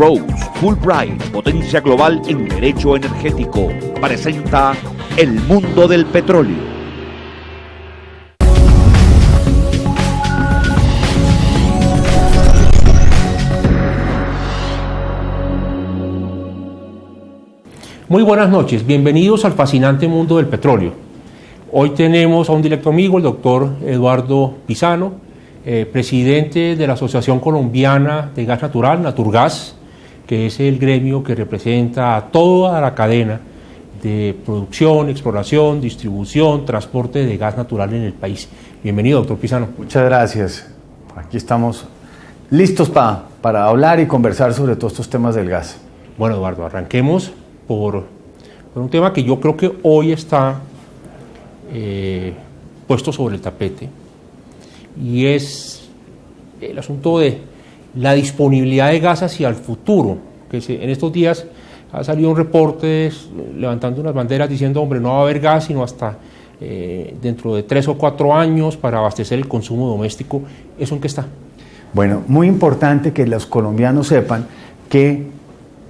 Rose Fulbright, potencia global en derecho energético, presenta El Mundo del Petróleo. Muy buenas noches, bienvenidos al fascinante mundo del petróleo. Hoy tenemos a un directo amigo, el doctor Eduardo Pisano, presidente de la Asociación Colombiana de Gas Natural, Naturgas, que es el gremio que representa a toda la cadena de producción, exploración, distribución, transporte de gas natural en el país. Bienvenido, doctor Pisano. Muchas gracias. Aquí estamos listos para hablar y conversar sobre todos estos temas del gas. Bueno, Eduardo, arranquemos por un tema que yo creo que hoy está puesto sobre el tapete, y es el asunto de la disponibilidad de gas hacia el futuro, en estos días ha salido un reporte levantando unas banderas diciendo, hombre, no va a haber gas sino hasta dentro de 3 o 4 años para abastecer el consumo doméstico. ¿Eso en qué está? Bueno, muy importante que los colombianos sepan que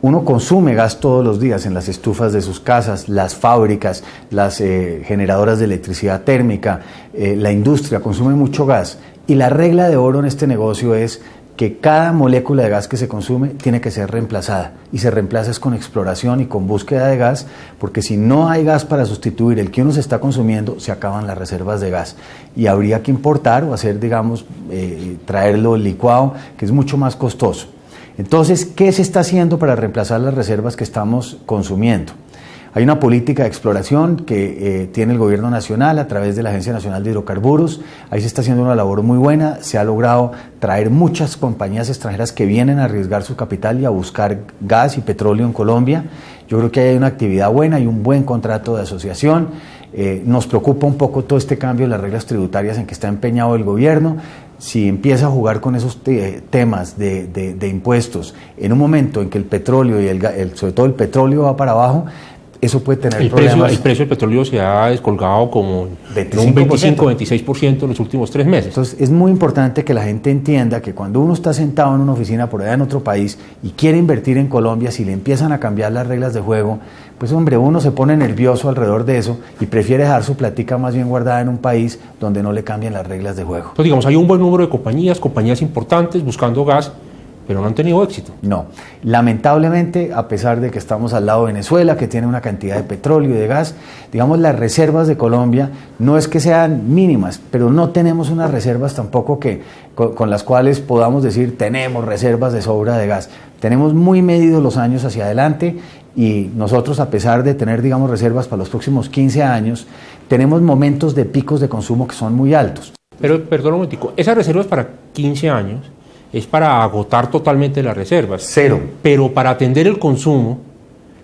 uno consume gas todos los días en las estufas de sus casas, las fábricas, las generadoras de electricidad térmica, la industria consume mucho gas, y la regla de oro en este negocio es que cada molécula de gas que se consume tiene que ser reemplazada, y se reemplaza es con exploración y con búsqueda de gas, porque si no hay gas para sustituir el que uno se está consumiendo, se acaban las reservas de gas y habría que importar o hacer, digamos, traerlo licuado, que es mucho más costoso. Entonces, ¿qué se está haciendo para reemplazar las reservas que estamos consumiendo? Hay una política de exploración que tiene el gobierno nacional a través de la Agencia Nacional de Hidrocarburos. Ahí se está haciendo una labor muy buena, se ha logrado traer muchas compañías extranjeras que vienen a arriesgar su capital y a buscar gas y petróleo en Colombia. Yo creo que hay una actividad buena, hay un buen contrato de asociación. Nos preocupa un poco todo este cambio de las reglas tributarias en que está empeñado el gobierno. Si empieza a jugar con esos temas de impuestos en un momento en que el petróleo y sobre todo el petróleo va para abajo, eso puede tener problemas. El precio del petróleo se ha descolgado como un 25-26% en los últimos 3 meses. Entonces es muy importante que la gente entienda que cuando uno está sentado en una oficina por allá en otro país y quiere invertir en Colombia, si le empiezan a cambiar las reglas de juego, pues hombre, uno se pone nervioso alrededor de eso y prefiere dejar su platica más bien guardada en un país donde no le cambien las reglas de juego. Entonces digamos, hay un buen número de compañías importantes buscando gas, pero no han tenido éxito. No, lamentablemente, a pesar de que estamos al lado de Venezuela, que tiene una cantidad de petróleo y de gas, digamos, las reservas de Colombia no es que sean mínimas, pero no tenemos unas reservas tampoco con las cuales podamos decir tenemos reservas de sobra de gas. Tenemos muy medidos los años hacia adelante, y nosotros, a pesar de tener, digamos, reservas para los próximos 15 años, tenemos momentos de picos de consumo que son muy altos. Pero, perdón un momentico, esas reservas para 15 años es para agotar totalmente las reservas. Cero. Pero para atender el consumo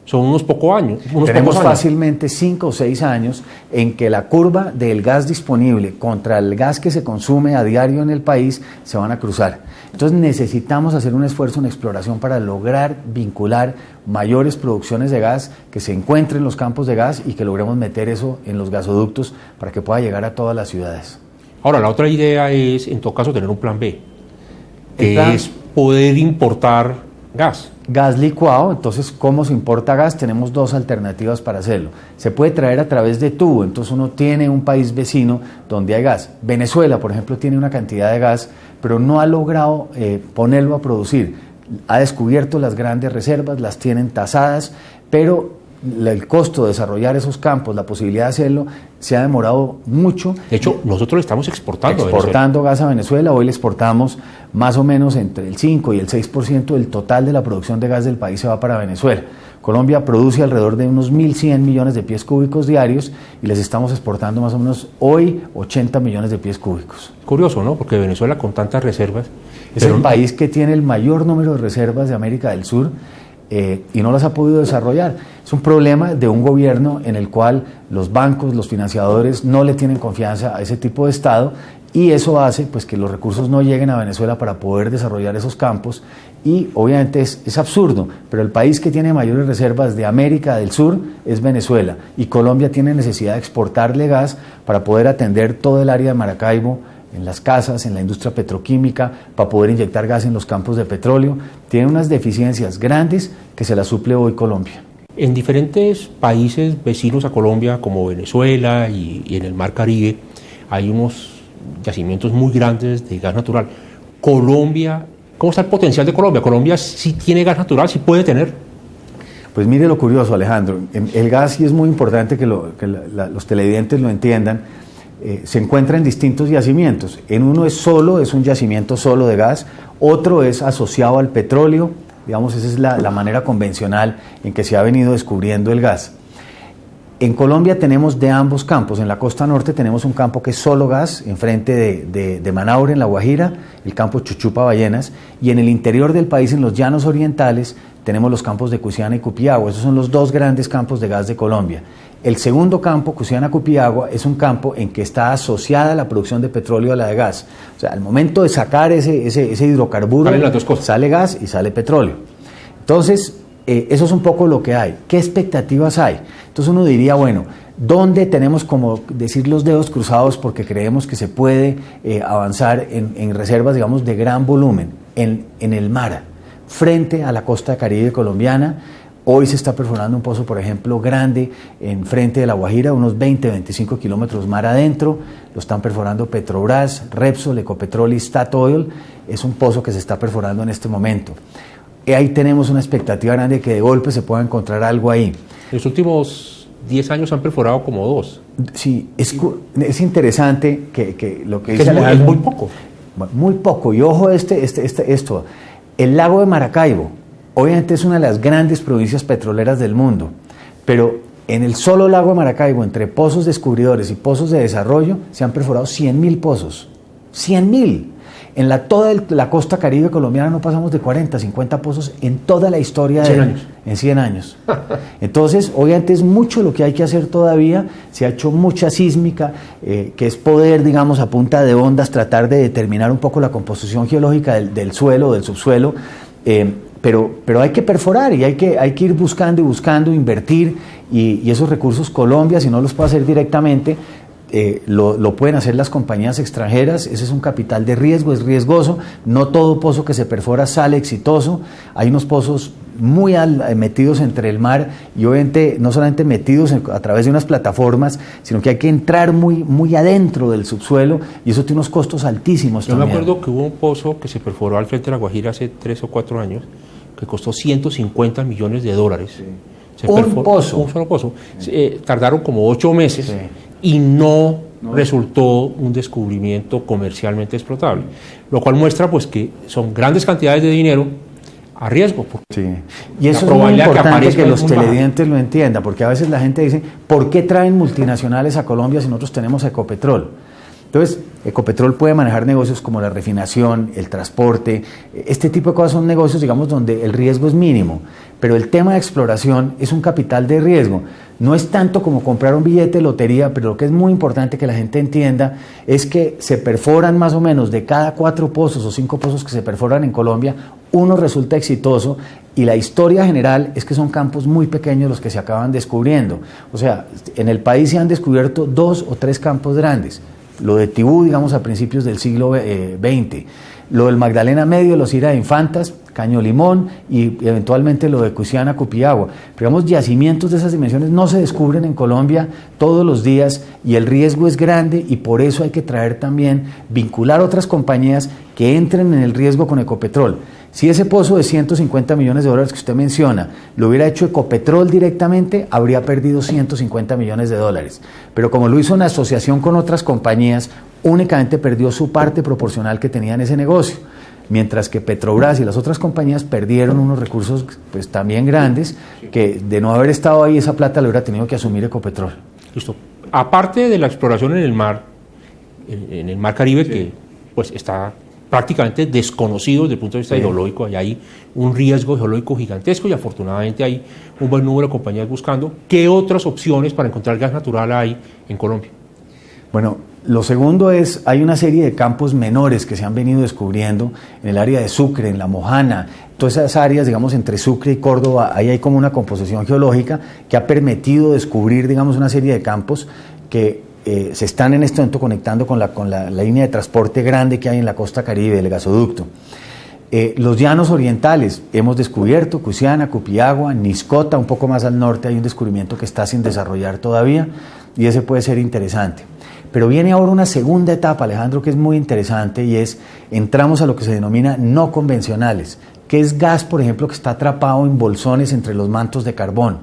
son unos pocos años. Tenemos fácilmente 5 o 6 años en que la curva del gas disponible contra el gas que se consume a diario en el país se van a cruzar. Entonces necesitamos hacer un esfuerzo en exploración para lograr vincular mayores producciones de gas, que se encuentren en los campos de gas y que logremos meter eso en los gasoductos para que pueda llegar a todas las ciudades. Ahora, la otra idea es, en todo caso, tener un plan B, que es poder importar gas. Gas licuado. Entonces, ¿cómo se importa gas? Tenemos 2 alternativas para hacerlo. Se puede traer a través de tubo, entonces uno tiene un país vecino donde hay gas. Venezuela, por ejemplo, tiene una cantidad de gas, pero no ha logrado ponerlo a producir. Ha descubierto las grandes reservas, las tienen tasadas, pero el costo de desarrollar esos campos, la posibilidad de hacerlo, se ha demorado mucho. De hecho, nosotros le estamos exportando gas a Venezuela. Hoy le exportamos más o menos entre el 5 y el 6% del total de la producción de gas del país se va para Venezuela. Colombia produce alrededor de unos 1.100 millones de pies cúbicos diarios y les estamos exportando más o menos hoy 80 millones de pies cúbicos. Curioso, ¿no? Porque Venezuela, con tantas reservas, es el país que tiene el mayor número de reservas de América del Sur, y no las ha podido desarrollar. Es un problema de un gobierno en el cual los bancos, los financiadores no le tienen confianza a ese tipo de Estado, y eso hace pues que los recursos no lleguen a Venezuela para poder desarrollar esos campos, y obviamente es absurdo, pero el país que tiene mayores reservas de América del Sur es Venezuela, y Colombia tiene necesidad de exportarle gas para poder atender todo el área de Maracaibo, en las casas, en la industria petroquímica, para poder inyectar gas en los campos de petróleo. Tiene unas deficiencias grandes que se las suple hoy Colombia. En diferentes países vecinos a Colombia, como Venezuela y en el Mar Caribe, hay unos yacimientos muy grandes de gas natural. Colombia, ¿cómo está el potencial de Colombia? ¿Colombia sí tiene gas natural, sí puede tener? Pues mire lo curioso, Alejandro, el gas, y es muy importante que los televidentes lo entiendan, se encuentra en distintos yacimientos. En uno es un yacimiento solo de gas, otro es asociado al petróleo, digamos, esa es la manera convencional en que se ha venido descubriendo el gas. En Colombia tenemos de ambos campos. En la costa norte tenemos un campo que es solo gas, enfrente de Manaure, en La Guajira, el campo Chuchupa-Ballenas, y en el interior del país, en los llanos orientales, tenemos los campos de Cusiana y Cupiagua. Esos son los dos grandes campos de gas de Colombia. El segundo campo, Cusiana-Cupiagua, es un campo en que está asociada la producción de petróleo a la de gas. O sea, al momento de sacar ese hidrocarburo, salen las dos cosas. Sale gas y sale petróleo. Entonces, eso es un poco lo que hay. ¿Qué expectativas hay? Entonces uno diría, bueno, ¿dónde tenemos como decir los dedos cruzados porque creemos que se puede avanzar en reservas, digamos, de gran volumen? En el mar, frente a la costa caribe colombiana. Hoy se está perforando un pozo, por ejemplo, grande en frente de La Guajira, unos 20-25 kilómetros mar adentro. Lo están perforando Petrobras, Repsol, Ecopetrol y Statoil. Es un pozo que se está perforando en este momento. Ahí tenemos una expectativa grande de que de golpe se pueda encontrar algo ahí. En los últimos 10 años han perforado como 2. Sí, es interesante que lo que dice es muy poco. Muy poco. Y ojo esto. El lago de Maracaibo, obviamente es una de las grandes provincias petroleras del mundo, pero en el solo lago de Maracaibo, entre pozos descubridores y pozos de desarrollo, se han perforado 100.000 pozos. 100.000. En toda la costa caribe colombiana no pasamos de 40, 50 pozos en toda la historia de 100 años. En 100 años. Entonces, obviamente es mucho lo que hay que hacer todavía. Se ha hecho mucha sísmica, que es poder, digamos, a punta de ondas, tratar de determinar un poco la composición geológica del suelo, del subsuelo. Pero hay que perforar y hay que ir buscando y buscando, invertir, y esos recursos Colombia, si no los puede hacer directamente, lo pueden hacer las compañías extranjeras. Ese es un capital de riesgo, es riesgoso. No todo pozo que se perfora sale exitoso. Hay unos pozos muy metidos entre el mar y obviamente no solamente metidos a través de unas plataformas, sino que hay que entrar muy adentro del subsuelo y eso tiene unos costos altísimos. Yo me acuerdo que hubo un pozo que se perforó al frente de La Guajira hace 3 o 4 años que costó $150 millones. Sí. Un solo pozo. Tardaron como 8 meses. Sí. Y no resultó un descubrimiento comercialmente explotable, lo cual muestra pues que son grandes cantidades de dinero a riesgo. Sí. Y eso es muy importante que los televidentes lo entiendan, porque a veces la gente dice, ¿por qué traen multinacionales a Colombia si nosotros tenemos Ecopetrol? Entonces, Ecopetrol puede manejar negocios como la refinación, el transporte, este tipo de cosas son negocios, digamos, donde el riesgo es mínimo, pero el tema de exploración es un capital de riesgo. No es tanto como comprar un billete de lotería, pero lo que es muy importante que la gente entienda es que se perforan más o menos de cada 4 pozos o 5 pozos que se perforan en Colombia, uno resulta exitoso y la historia general es que son campos muy pequeños los que se acaban descubriendo. O sea, en el país se han descubierto 2 o 3 campos grandes. Lo de Tibú, digamos, a principios del siglo XX, lo del Magdalena Medio, los Ira de Infantas, Caño Limón y eventualmente lo de Cusiana, Cupiagua. Pero digamos, yacimientos de esas dimensiones no se descubren en Colombia todos los días y el riesgo es grande y por eso hay que traer también, vincular otras compañías que entren en el riesgo con Ecopetrol. Si ese pozo de $150 millones que usted menciona lo hubiera hecho Ecopetrol directamente, habría perdido $150 millones. Pero como lo hizo en asociación con otras compañías, únicamente perdió su parte proporcional que tenía en ese negocio. Mientras que Petrobras y las otras compañías perdieron unos recursos pues también grandes, que de no haber estado ahí esa plata la hubiera tenido que asumir Ecopetrol. Listo. Aparte de la exploración en el mar Caribe, sí, que pues está prácticamente desconocido desde el punto de vista geológico, hay un riesgo geológico gigantesco y afortunadamente hay un buen número de compañías buscando. ¿Qué otras opciones para encontrar gas natural hay en Colombia? Bueno, lo segundo es, hay una serie de campos menores que se han venido descubriendo en el área de Sucre, en La Mojana, todas esas áreas, digamos, entre Sucre y Córdoba, ahí hay como una composición geológica que ha permitido descubrir, digamos, una serie de campos que se están en este momento conectando con la línea de transporte grande que hay en la costa Caribe, el gasoducto. Los llanos orientales, hemos descubierto Cusiana, Cupiagua, Niscota, un poco más al norte hay un descubrimiento que está sin desarrollar todavía y ese puede ser interesante. Pero viene ahora una segunda etapa, Alejandro, que es muy interesante y entramos a lo que se denomina no convencionales, que es gas, por ejemplo, que está atrapado en bolsones entre los mantos de carbón.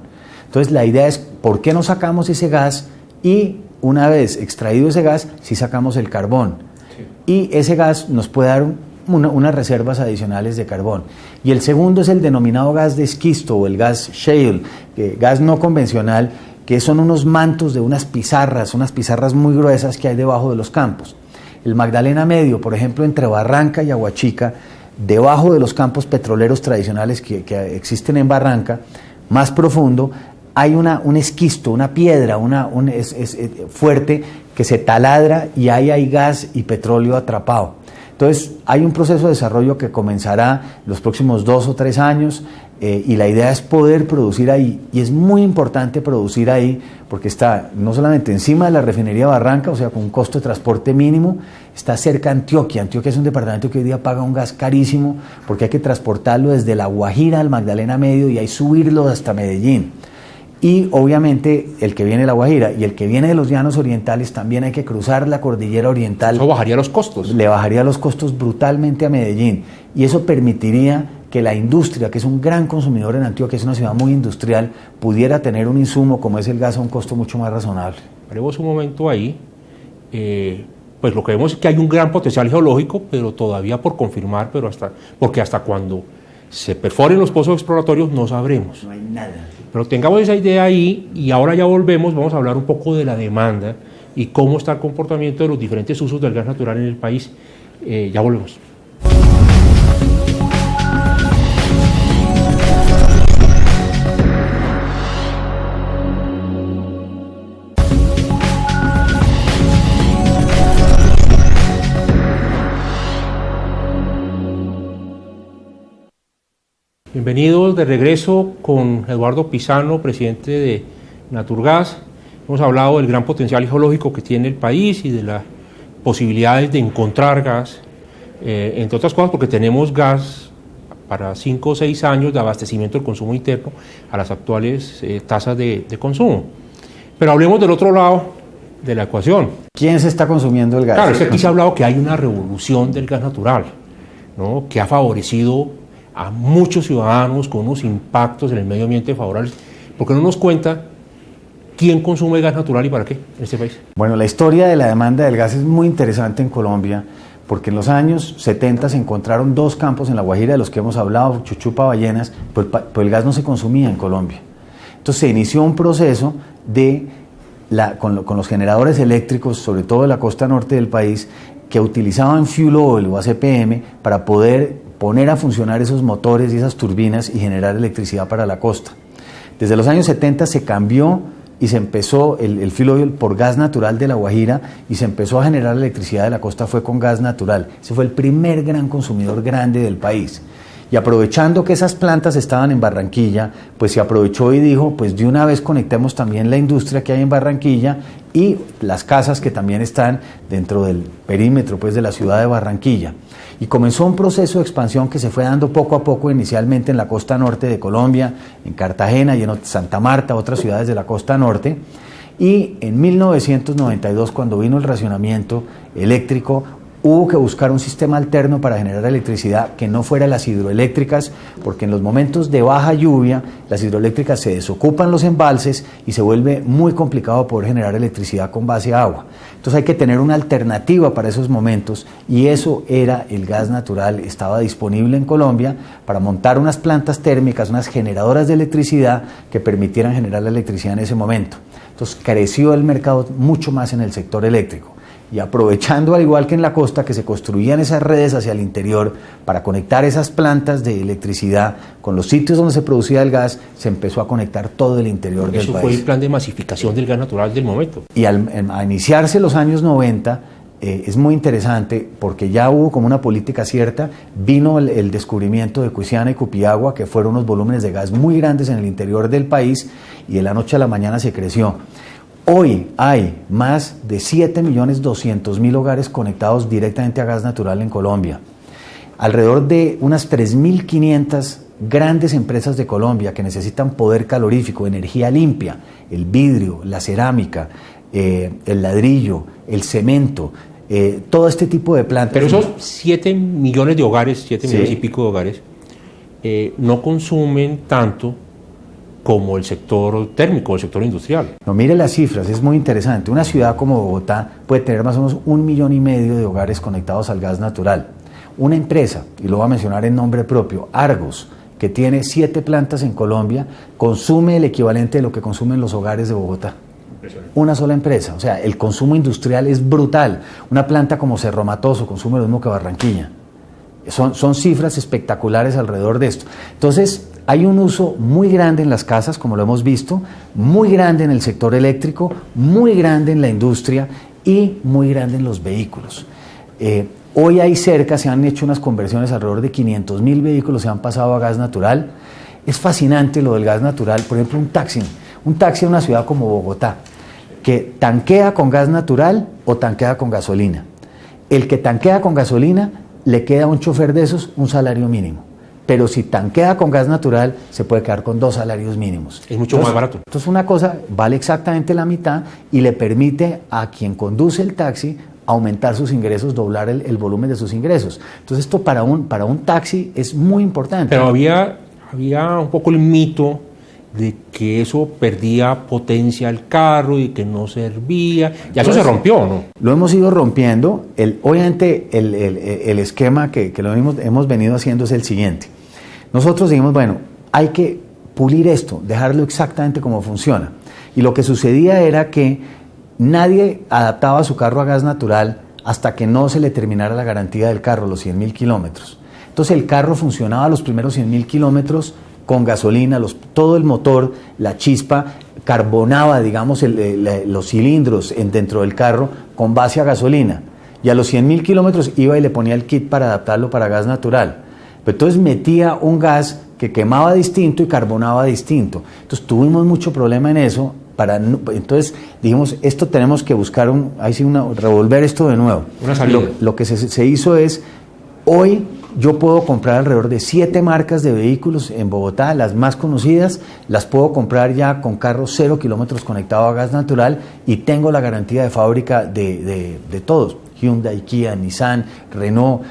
Entonces la idea es, ¿por qué no sacamos ese gas? Y una vez extraído ese gas, sí sacamos el carbón. Sí. Y ese gas nos puede dar unas reservas adicionales de carbón. Y el segundo es el denominado gas de esquisto o el gas shale, gas no convencional, que son unos mantos de unas pizarras muy gruesas que hay debajo de los campos. El Magdalena Medio, por ejemplo, entre Barranca y Aguachica, debajo de los campos petroleros tradicionales que existen en Barranca, más profundo, hay un esquisto, una piedra fuerte que se taladra y ahí hay gas y petróleo atrapado. Entonces hay un proceso de desarrollo que comenzará los próximos 2 o 3 años y la idea es poder producir ahí, y es muy importante producir ahí porque está no solamente encima de la refinería Barranca, o sea con un costo de transporte mínimo, está cerca de Antioquia. Antioquia es un departamento que hoy día paga un gas carísimo porque hay que transportarlo desde La Guajira al Magdalena Medio y ahí subirlo hasta Medellín. Y obviamente el que viene de La Guajira y el que viene de los llanos orientales también hay que cruzar la cordillera oriental. Eso bajaría los costos. Le bajaría los costos brutalmente a Medellín y eso permitiría que la industria, que es un gran consumidor en Antioquia, es una ciudad muy industrial, pudiera tener un insumo como es el gas a un costo mucho más razonable. Paremos un momento ahí. Pues lo que vemos es que hay un gran potencial geológico, pero todavía por confirmar, porque hasta cuando se perforen los pozos exploratorios no sabremos. No hay nada. Pero tengamos esa idea ahí y ahora ya volvemos, vamos a hablar un poco de la demanda y cómo está el comportamiento de los diferentes usos del gas natural en el país. Ya volvemos. Bienvenidos de regreso con Eduardo Pisano, presidente de Naturgas. Hemos hablado del gran potencial geológico que tiene el país y de las posibilidades de encontrar gas, entre otras cosas porque tenemos gas para 5 o 6 años de abastecimiento del consumo interno a las actuales tasas de consumo. Pero hablemos del otro lado de la ecuación. ¿Quién se está consumiendo el gas? Claro, es que aquí se ha hablado que hay una revolución del gas natural, ¿no?, que ha favorecido a muchos ciudadanos con unos impactos en el medio ambiente favorables. ¿Por qué no nos cuenta quién consume gas natural y para qué en este país? Bueno, la historia de la demanda del gas es muy interesante en Colombia porque en los años 70 se encontraron 2 campos en La Guajira de los que hemos hablado, Chuchupa, Ballenas, pues el gas no se consumía en Colombia. Entonces se inició un proceso con los generadores eléctricos, sobre todo de la costa norte del país, que utilizaban fuel oil o ACPM para poder poner a funcionar esos motores y esas turbinas y generar electricidad para la costa. Desde los años 70 se cambió y se empezó el fuel oil por gas natural de La Guajira y se empezó a generar electricidad de la costa fue con gas natural. Ese fue el primer gran consumidor grande del país. Y aprovechando que esas plantas estaban en Barranquilla, pues se aprovechó y dijo, pues de una vez conectemos también la industria que hay en Barranquilla y las casas que también están dentro del perímetro pues de la ciudad de Barranquilla. Y comenzó un proceso de expansión que se fue dando poco a poco, inicialmente en la costa norte de Colombia, en Cartagena y en Santa Marta, otras ciudades de la costa norte. Y en 1992, cuando vino el racionamiento eléctrico, hubo que buscar un sistema alterno para generar electricidad que no fuera las hidroeléctricas, porque en los momentos de baja lluvia, las hidroeléctricas se desocupan los embalses y se vuelve muy complicado poder generar electricidad con base a agua. Entonces hay que tener una alternativa para esos momentos y eso era el gas natural. Estaba disponible en Colombia para montar unas plantas térmicas, unas generadoras de electricidad que permitieran generar la electricidad en ese momento. Entonces creció el mercado mucho más en el sector eléctrico. Y aprovechando, al igual que en la costa, que se construían esas redes hacia el interior para conectar esas plantas de electricidad con los sitios donde se producía el gas, se empezó a conectar todo el interior del país. Eso fue el plan de masificación del gas natural del momento. Y a iniciarse los años 90, es muy interesante porque ya hubo como una política cierta, vino el descubrimiento de Cusiana y Cupiagua, que fueron unos volúmenes de gas muy grandes en el interior del país y de la noche a la mañana se creció. Hoy hay más de 7.200.000 hogares conectados directamente a gas natural en Colombia. Alrededor de unas 3.500 grandes empresas de Colombia que necesitan poder calorífico, energía limpia, el vidrio, la cerámica, el ladrillo, el cemento, todo este tipo de plantas. Pero esos 7 millones de hogares, 7 millones y pico de hogares, no consumen tanto como el sector térmico, el sector industrial. No, mire las cifras, es muy interesante. Una ciudad como Bogotá puede tener más o menos 1,5 millones de hogares conectados al gas natural. Una empresa, y lo voy a mencionar en nombre propio, Argos, que tiene 7 plantas en Colombia, consume el equivalente de lo que consumen los hogares de Bogotá. Una sola empresa, o sea, el consumo industrial es brutal. Una planta como Cerro Matoso consume lo mismo que Barranquilla. Son cifras espectaculares alrededor de esto. Entonces, hay un uso muy grande en las casas, como lo hemos visto, muy grande en el sector eléctrico, muy grande en la industria y muy grande en los vehículos. Hoy hay se han hecho unas conversiones, alrededor de 500.000 vehículos se han pasado a gas natural. Es fascinante lo del gas natural. Por ejemplo, un taxi en una ciudad como Bogotá, que tanquea con gas natural o tanquea con gasolina. El que tanquea con gasolina, le queda a un chofer de esos un salario mínimo. Pero si tanquea con gas natural, se puede quedar con 2 salarios mínimos. Es mucho más barato. Entonces una cosa vale exactamente la mitad y le permite a quien conduce el taxi aumentar sus ingresos, doblar el volumen de sus ingresos. Entonces esto para un taxi es muy importante. Pero había un poco el mito de que eso perdía potencia al carro y que no servía. Ya eso se rompió, ¿no? Lo hemos ido rompiendo. Obviamente el esquema que lo hemos venido haciendo es el siguiente. Nosotros dijimos, bueno, hay que pulir esto, dejarlo exactamente como funciona. Y lo que sucedía era que nadie adaptaba su carro a gas natural hasta que no se le terminara la garantía del carro, los 100.000 kilómetros. Entonces el carro funcionaba los primeros 100.000 kilómetros con gasolina, todo el motor, la chispa, carbonaba, digamos, los cilindros dentro del carro con base a gasolina. Y a los 100.000 kilómetros iba y le ponía el kit para adaptarlo para gas natural. Pero entonces metía un gas que quemaba distinto y carbonaba distinto. Entonces tuvimos mucho problema en eso. Entonces dijimos, esto tenemos que buscar revolver esto de nuevo. Una salida. Lo que se hizo es, hoy yo puedo comprar alrededor de 7 marcas de vehículos en Bogotá, las más conocidas, las puedo comprar ya con carros 0 kilómetros conectados a gas natural y tengo la garantía de fábrica de todos. Hyundai, Kia, Nissan, Renault,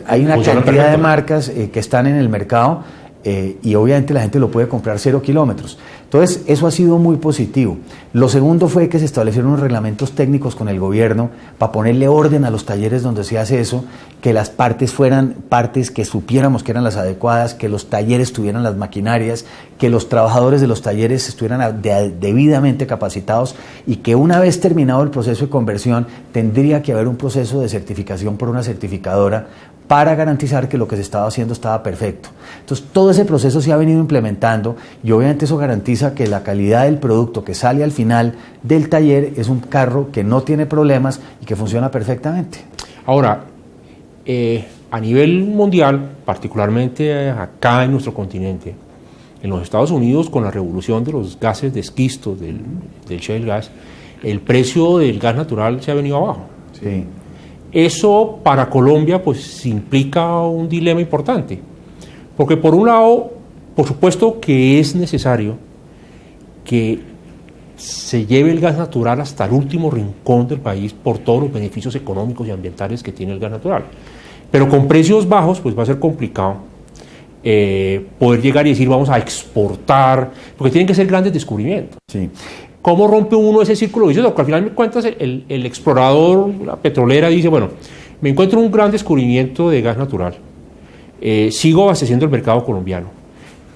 hay una cantidad de marcas que están en el mercado y obviamente la gente lo puede comprar 0 kilómetros. Entonces, eso ha sido muy positivo. Lo segundo fue que se establecieron unos reglamentos técnicos con el gobierno para ponerle orden a los talleres donde se hace eso, que las partes fueran partes que supiéramos que eran las adecuadas, que los talleres tuvieran las maquinarias, que los trabajadores de los talleres estuvieran debidamente capacitados y que una vez terminado el proceso de conversión tendría que haber un proceso de certificación por una certificadora para garantizar que lo que se estaba haciendo estaba perfecto. Entonces, todo ese proceso se ha venido implementando y obviamente eso garantiza que la calidad del producto que sale al final del taller es un carro que no tiene problemas y que funciona perfectamente. Ahora, a nivel mundial, particularmente acá en nuestro continente, en los Estados Unidos, con la revolución de los gases de esquisto, del shale gas, el precio del gas natural se ha venido abajo. Sí. Eso para Colombia pues implica un dilema importante, porque por un lado, por supuesto que es necesario que se lleve el gas natural hasta el último rincón del país por todos los beneficios económicos y ambientales que tiene el gas natural, pero con precios bajos pues va a ser complicado poder llegar y decir vamos a exportar, porque tienen que ser grandes descubrimientos. Sí. ¿Cómo rompe uno ese círculo vicioso? Porque al final de cuentas el explorador, la petrolera dice, bueno, me encuentro un gran descubrimiento de gas natural, sigo abasteciendo el mercado colombiano,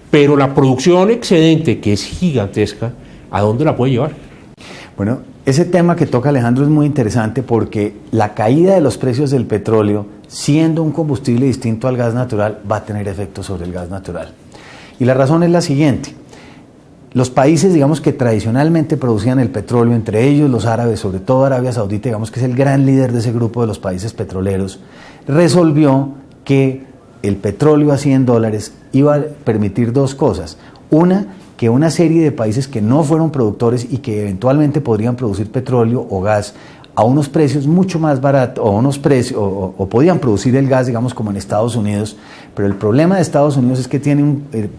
pero la producción excedente, que es gigantesca, ¿a dónde la puede llevar? Bueno, ese tema que toca Alejandro es muy interesante porque la caída de los precios del petróleo, siendo un combustible distinto al gas natural, va a tener efecto sobre el gas natural. Y la razón es la siguiente. Los países, digamos, que tradicionalmente producían el petróleo, entre ellos los árabes, sobre todo Arabia Saudita, digamos que es el gran líder de ese grupo de los países petroleros, resolvió que el petróleo a $100 iba a permitir dos cosas. Una, que una serie de países que no fueron productores y que eventualmente podrían producir petróleo o gas a unos precios mucho más baratos, o podían producir el gas, digamos, como en Estados Unidos, pero el problema de Estados Unidos es que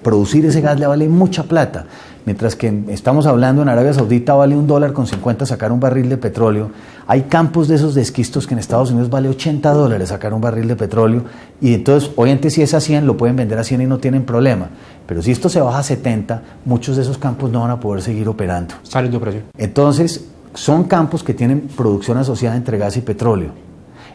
producir ese gas le vale mucha plata, mientras que estamos hablando en Arabia Saudita vale $1.50 sacar un barril de petróleo. Hay campos de esos de esquistos que en Estados Unidos vale $80 sacar un barril de petróleo, y entonces, obviamente, si es a 100, lo pueden vender a 100 y no tienen problema, pero si esto se baja a 70, muchos de esos campos no van a poder seguir operando. Salen de operación. Entonces, son campos que tienen producción asociada entre gas y petróleo.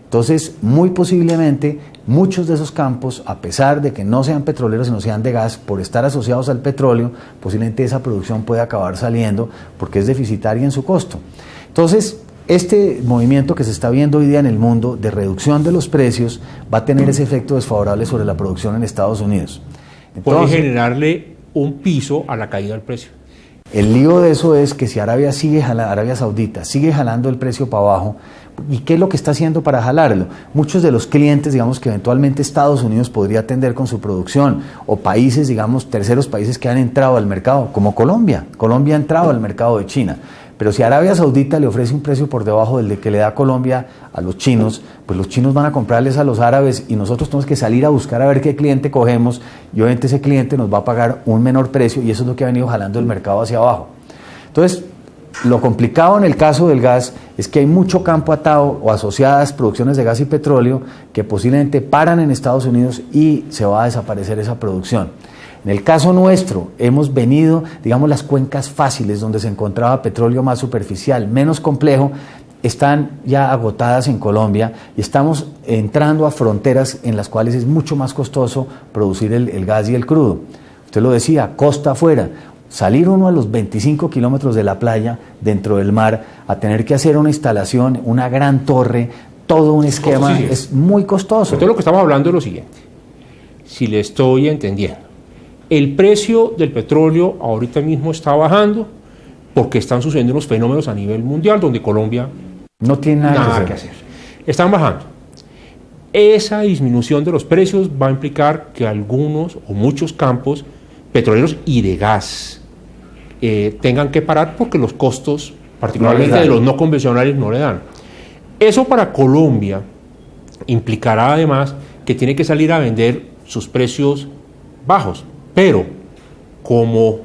Entonces, muy posiblemente, muchos de esos campos, a pesar de que no sean petroleros, sino sean de gas, por estar asociados al petróleo, posiblemente esa producción puede acabar saliendo porque es deficitaria en su costo. Entonces, este movimiento que se está viendo hoy día en el mundo de reducción de los precios va a tener ese efecto desfavorable sobre la producción en Estados Unidos. Puede generarle un piso a la caída del precio. El lío de eso es que si Arabia Saudita sigue jalando el precio para abajo, ¿y qué es lo que está haciendo para jalarlo? Muchos de los clientes, digamos, que eventualmente Estados Unidos podría atender con su producción, o países, digamos, terceros países que han entrado al mercado, como Colombia. Colombia ha entrado al mercado de China. Pero si Arabia Saudita le ofrece un precio por debajo del de que le da Colombia a los chinos, pues los chinos van a comprarles a los árabes y nosotros tenemos que salir a buscar a ver qué cliente cogemos, y obviamente ese cliente nos va a pagar un menor precio, y eso es lo que ha venido jalando el mercado hacia abajo. Entonces, lo complicado en el caso del gas es que hay mucho campo atado o asociadas producciones de gas y petróleo que posiblemente paran en Estados Unidos y se va a desaparecer esa producción. En el caso nuestro, hemos venido, digamos, las cuencas fáciles donde se encontraba petróleo más superficial, menos complejo, están ya agotadas en Colombia, y estamos entrando a fronteras en las cuales es mucho más costoso producir el gas y el crudo. Usted lo decía, costa afuera, salir uno a los 25 kilómetros de la playa, dentro del mar, a tener que hacer una instalación, una gran torre, todo un esquema, es muy costoso. Entonces lo que estamos hablando es lo siguiente, si le estoy entendiendo. El precio del petróleo ahorita mismo está bajando porque están sucediendo unos fenómenos a nivel mundial donde Colombia no tiene nada que hacer. Están bajando. Esa disminución de los precios va a implicar que algunos o muchos campos petroleros y de gas tengan que parar porque los costos, particularmente de los no convencionales, no le dan. Eso para Colombia implicará además que tiene que salir a vender sus precios bajos. Pero, como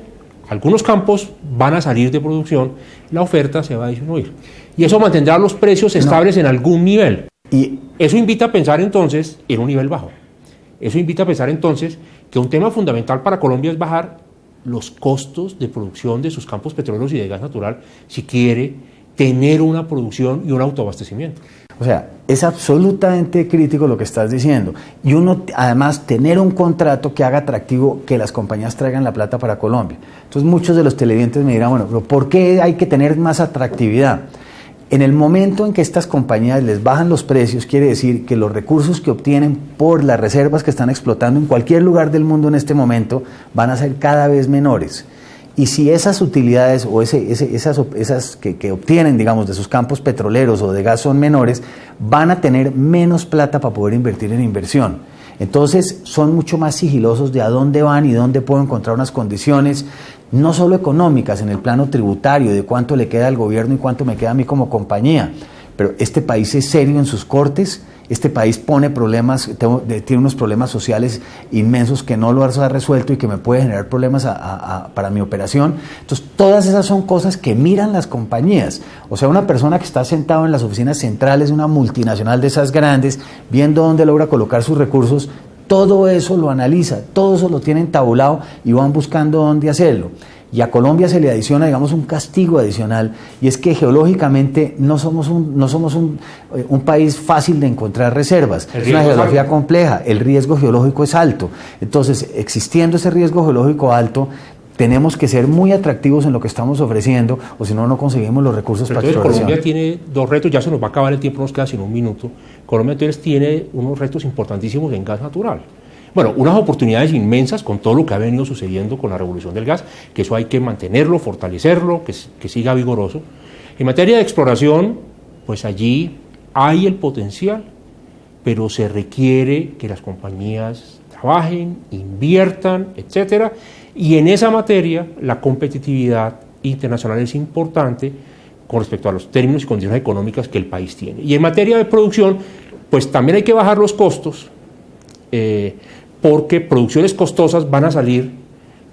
algunos campos van a salir de producción, la oferta se va a disminuir. Y eso mantendrá los precios estables en algún nivel. Y eso invita a pensar entonces en un nivel bajo. Eso invita a pensar entonces que un tema fundamental para Colombia es bajar los costos de producción de sus campos petroleros y de gas natural si quiere tener una producción y un autoabastecimiento. O sea, es absolutamente crítico lo que estás diciendo. Y uno, además, tener un contrato que haga atractivo que las compañías traigan la plata para Colombia. Entonces, muchos de los televidentes me dirán, bueno, pero ¿por qué hay que tener más atractividad? En el momento en que estas compañías les bajan los precios, quiere decir que los recursos que obtienen por las reservas que están explotando en cualquier lugar del mundo en este momento van a ser cada vez menores. Y si esas utilidades o esas que obtienen, digamos, de sus campos petroleros o de gas son menores, van a tener menos plata para poder invertir en inversión. Entonces son mucho más sigilosos de a dónde van y dónde puedo encontrar unas condiciones, no solo económicas, en el plano tributario, de cuánto le queda al gobierno y cuánto me queda a mí como compañía. Pero este país es serio en sus cortes. Este país pone problemas, tiene unos problemas sociales inmensos que no lo ha resuelto y que me puede generar problemas para mi operación. Entonces, todas esas son cosas que miran las compañías. O sea, una persona que está sentado en las oficinas centrales de una multinacional de esas grandes, viendo dónde logra colocar sus recursos, todo eso lo analiza, todo eso lo tienen tabulado y van buscando dónde hacerlo. Y a Colombia se le adiciona, digamos, un castigo adicional, y es que geológicamente no somos un país fácil de encontrar reservas. Es una geografía compleja, el riesgo geológico es alto. Entonces, existiendo ese riesgo geológico alto, tenemos que ser muy atractivos en lo que estamos ofreciendo, o si no, no conseguimos los recursos para exploración. Colombia tiene dos retos, ya se nos va a acabar el tiempo, nos queda sin un minuto. Colombia entonces tiene unos retos importantísimos en gas natural. Bueno, unas oportunidades inmensas con todo lo que ha venido sucediendo con la revolución del gas, que eso hay que mantenerlo, fortalecerlo, que siga vigoroso. En materia de exploración, pues allí hay el potencial, pero se requiere que las compañías trabajen, inviertan, etcétera, Y en esa materia, la competitividad internacional es importante con respecto a los términos y condiciones económicas que el país tiene. Y en materia de producción, pues también hay que bajar los costos, porque producciones costosas van a salir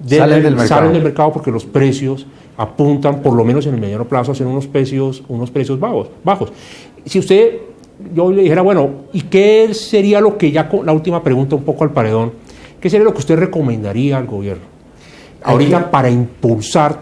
salen del mercado porque los precios apuntan, por lo menos en el mediano plazo, a ser unos precios bajos. Si usted, yo le dijera, bueno, ¿y qué sería lo que ya, la última pregunta un poco al paredón, qué sería lo que usted recomendaría al gobierno ahorita para impulsar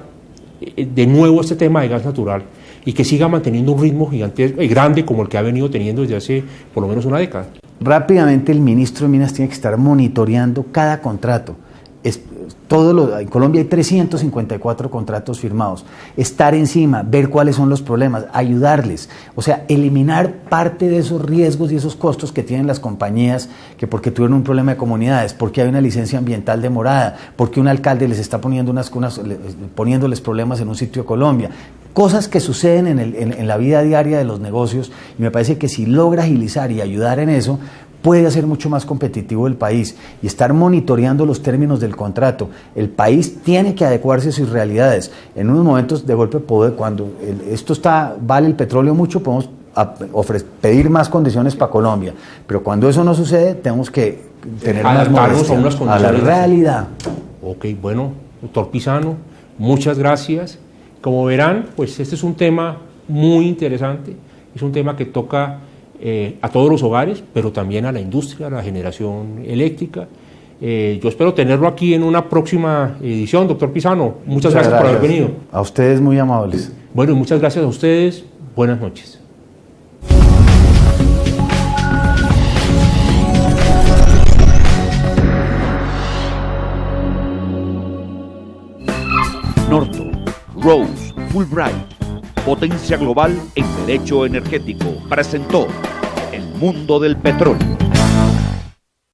de nuevo este tema de gas natural y que siga manteniendo un ritmo gigantesco y grande como el que ha venido teniendo desde hace por lo menos una década? Rápidamente el ministro de Minas tiene que estar monitoreando cada contrato. En Colombia hay 354 contratos firmados. Estar encima, ver cuáles son los problemas, ayudarles. O sea, eliminar parte de esos riesgos y esos costos que tienen las compañías, que porque tuvieron un problema de comunidades, porque hay una licencia ambiental demorada, porque un alcalde les está poniéndoles problemas en un sitio de Colombia. Cosas que suceden en la vida diaria de los negocios, y me parece que si logra agilizar y ayudar en eso, puede hacer mucho más competitivo el país y estar monitoreando los términos del contrato. El país tiene que adecuarse a sus realidades. En unos momentos de golpe, cuando vale el petróleo mucho, podemos pedir más condiciones para Colombia, pero cuando eso no sucede, tenemos que tener más modestia a la realidad. Ok, bueno, doctor Pisano, muchas gracias. Como verán, pues este es un tema muy interesante, es un tema que toca a todos los hogares, pero también a la industria, a la generación eléctrica. Yo espero tenerlo aquí en una próxima edición, doctor Pisano. Muchas gracias por haber venido. A ustedes muy amables. Bueno, y muchas gracias a ustedes. Buenas noches. Norton, Rose, Fulbright, potencia global en derecho energético, presentó El Mundo del Petróleo.